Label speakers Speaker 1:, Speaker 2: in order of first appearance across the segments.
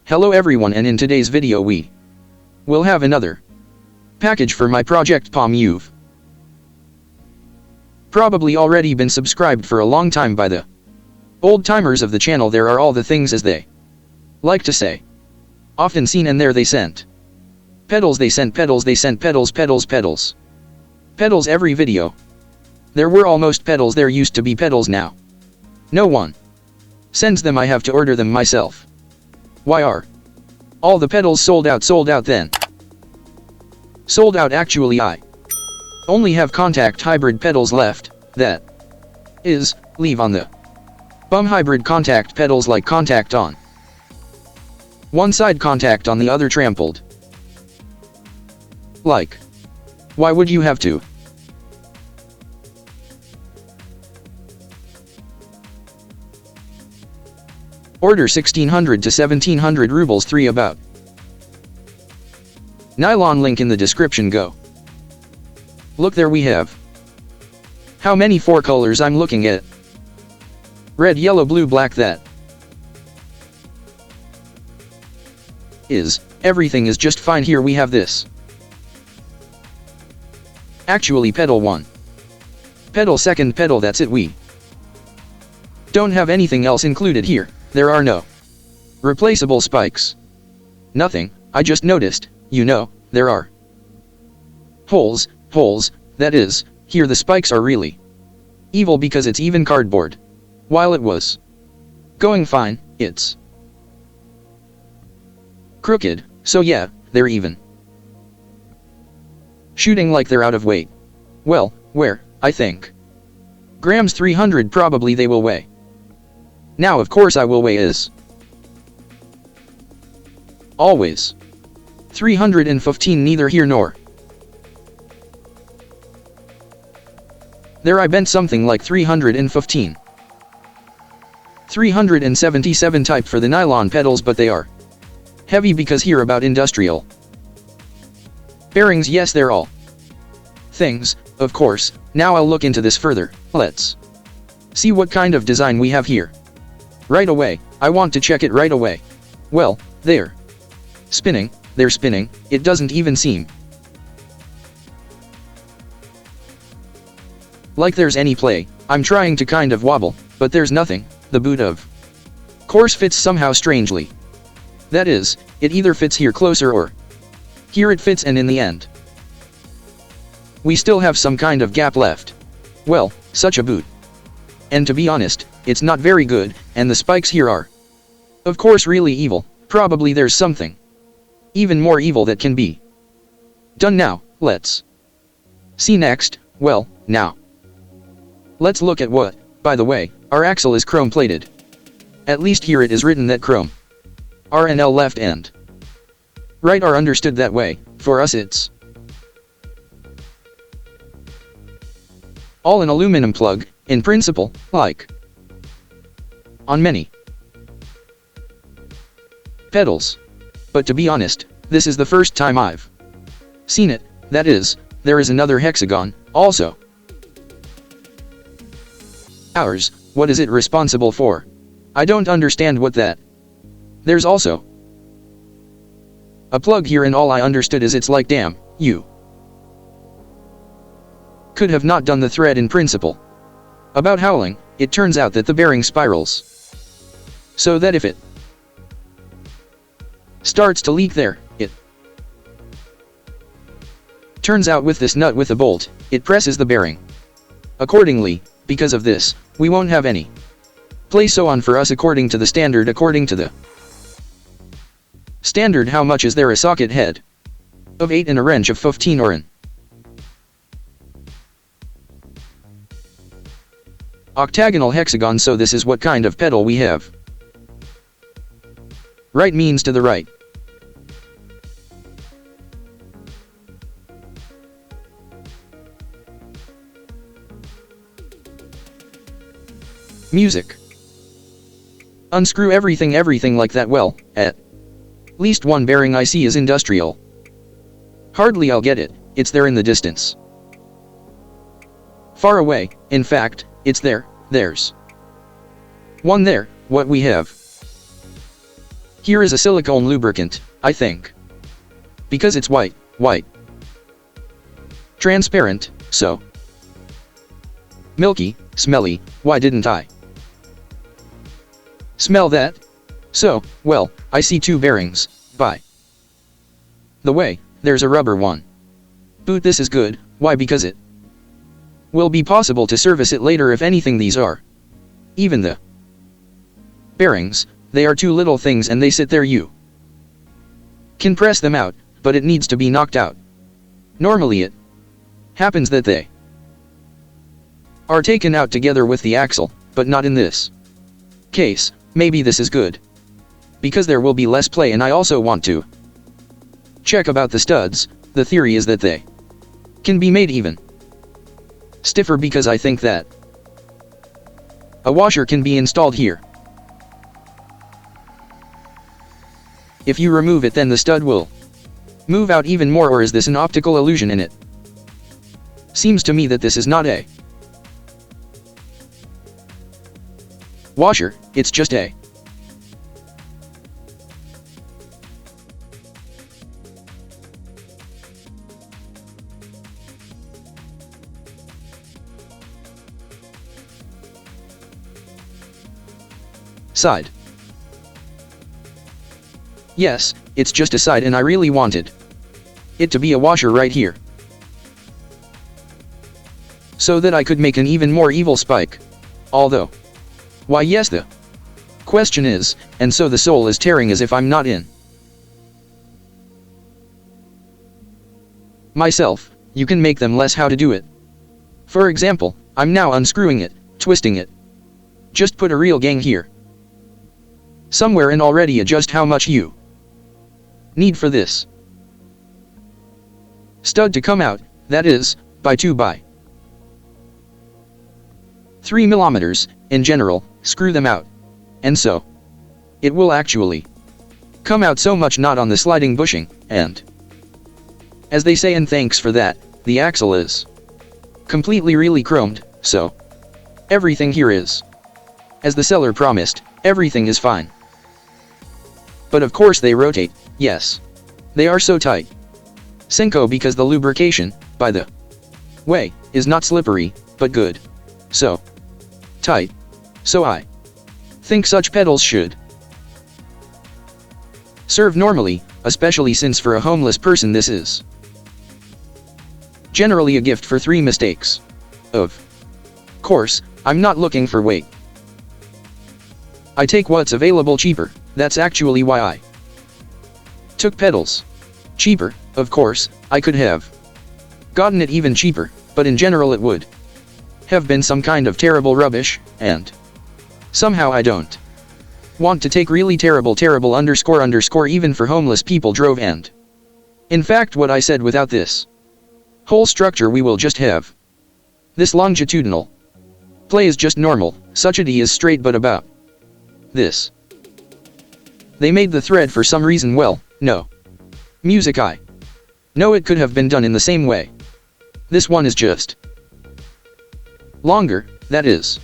Speaker 1: Hello everyone, and in today's video we will have another package for my project POM. You've probably already been subscribed for a long time by the old timers of the channel. There are all the things, as they like to say. Often seen, and there they sent pedals, they sent pedals, they sent pedals, pedals every video. There were almost pedals, there used to be pedals, now no one sends them. I have to order them myself. Why are all the pedals sold out? Sold out then. Sold out. Actually, I only have contact hybrid pedals left, that is, leave on the bum hybrid contact pedals, like contact on one side, contact on the other, trampled. Like, why would you have to? Order 1600 to 1700 rubles, 3 about. Nylon, link in the description. Go look, there we have. How many 4 colors I'm looking at? Red, yellow, blue, black. That is, everything is just fine. Here we have this. Actually, pedal 1, pedal 2, pedal, that's it. We don't have anything else included here. There are no replaceable spikes. Nothing. I just noticed, there are holes, that is, here the spikes are really evil because it's even cardboard. While it was going fine, it's crooked, so yeah, they're even shooting like they're out of weight. Well, where, I think grams 300 probably they will weigh. Now of course I will weigh as always 315, neither here nor there. I bent something like 315. 377 type for the nylon pedals, but they are heavy because here about industrial bearings. Yes, they're all things, of course. Now I'll look into this further. Let's see what kind of design we have here. Right away, I want to check it right away. Well, they're spinning, it doesn't even seem like there's any play. I'm trying to kind of wobble, but there's nothing. The boot of course fits somehow strangely. That is, it either fits here closer or here it fits, and in the end we still have some kind of gap left. Well, such a boot. And to be honest, it's not very good, and the spikes here are of course really evil. Probably there's something even more evil that can be done. Now, let's see next. Well, now let's look at what, by the way, our axle is chrome plated. At least here it is written that chrome RNL left and right are understood that way. For us it's all an aluminum plug, in principle, like on many pedals. But to be honest, this is the first time I've seen it. That is, there is another hexagon, also ours. What is it responsible for? I don't understand what that. There's also a plug here, and all I understood is it's like, damn, you could have not done the thread in principle. About howling, it turns out that the bearing spirals so that if it starts to leak there, it turns out with this nut with a bolt, it presses the bearing accordingly. Because of this, we won't have any play so on for us according to the standard. According to the standard, how much is there? A socket head of 8 and a wrench of 15, or an octagonal hexagon. So this is what kind of pedal we have. Right means to the right. Music. Unscrew everything like that. Well, at least one bearing I see is industrial. Hardly I'll get it. It's there in the distance. Far away, in fact, it's there. There's one there. What we have Here is a silicone lubricant, I think. Because it's white. Transparent, so. Milky, smelly, why didn't I? Smell that? So, well, I see 2 bearings, by the way, there's a rubber one. Boot, this is good, why? Because it will be possible to service it later if anything. These are even the bearings, they are 2 little things and they sit there. You can press them out, but it needs to be knocked out. Normally it happens that they are taken out together with the axle, but not in this case. Maybe this is good, because there will be less play, and I also want to check about the studs. The theory is that they can be made even stiffer, because I think that a washer can be installed here. If you remove it, then the stud will move out even more, or is this an optical illusion in it? Seems to me that this is not a washer, it's just a side. Yes, it's just a side, and I really wanted it to be a washer right here, so that I could make an even more evil spike. Although, why, yes, the question is, and so the soul is tearing as if I'm not in myself. You can make them less how to do it. For example, I'm now unscrewing it, twisting it. Just put a real gang here somewhere and already adjust how much you need for this stud to come out, that is, by 2 by 3 millimeters, in general, screw them out. And so it will actually come out so much, not on the sliding bushing, and as they say, and thanks for that, the axle is completely really chromed, so everything here is as the seller promised, everything is fine. But of course they rotate, yes. They are so tight. Senko, because the lubrication, by the way, is not slippery, but good. So tight. So I think such pedals should serve normally, especially since for a homeless person this is generally a gift for 3 mistakes. Of course, I'm not looking for weight. I take what's available cheaper. That's actually why I took pedals cheaper. Of course, I could have gotten it even cheaper, but in general it would have been some kind of terrible rubbish, and somehow I don't want to take really terrible _ even for homeless people drove. And in fact, what I said, without this whole structure we will just have this longitudinal play is just normal, such a D is straight, but about this they made the thread for some reason. Well, no music, I know it could have been done in the same way. This one is just longer, that is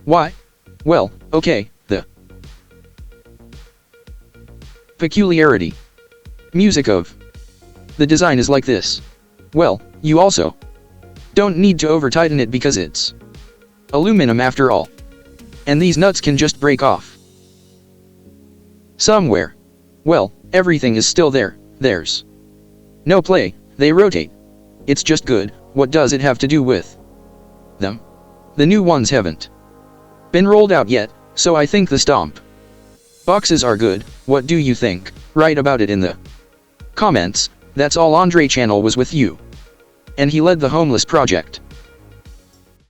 Speaker 1: why. Well, okay, the peculiarity music of the design is like this. Well, you also don't need to over tighten it because it's aluminum after all, and these nuts can just break off somewhere. Well, everything is still there, there's no play, they rotate. It's just good. What does it have to do with them? The new ones haven't been rolled out yet, so I think the stomp boxes are good. What do you think? Write about it in the comments. That's all. Andre Channel was with you, and he led the homeless project.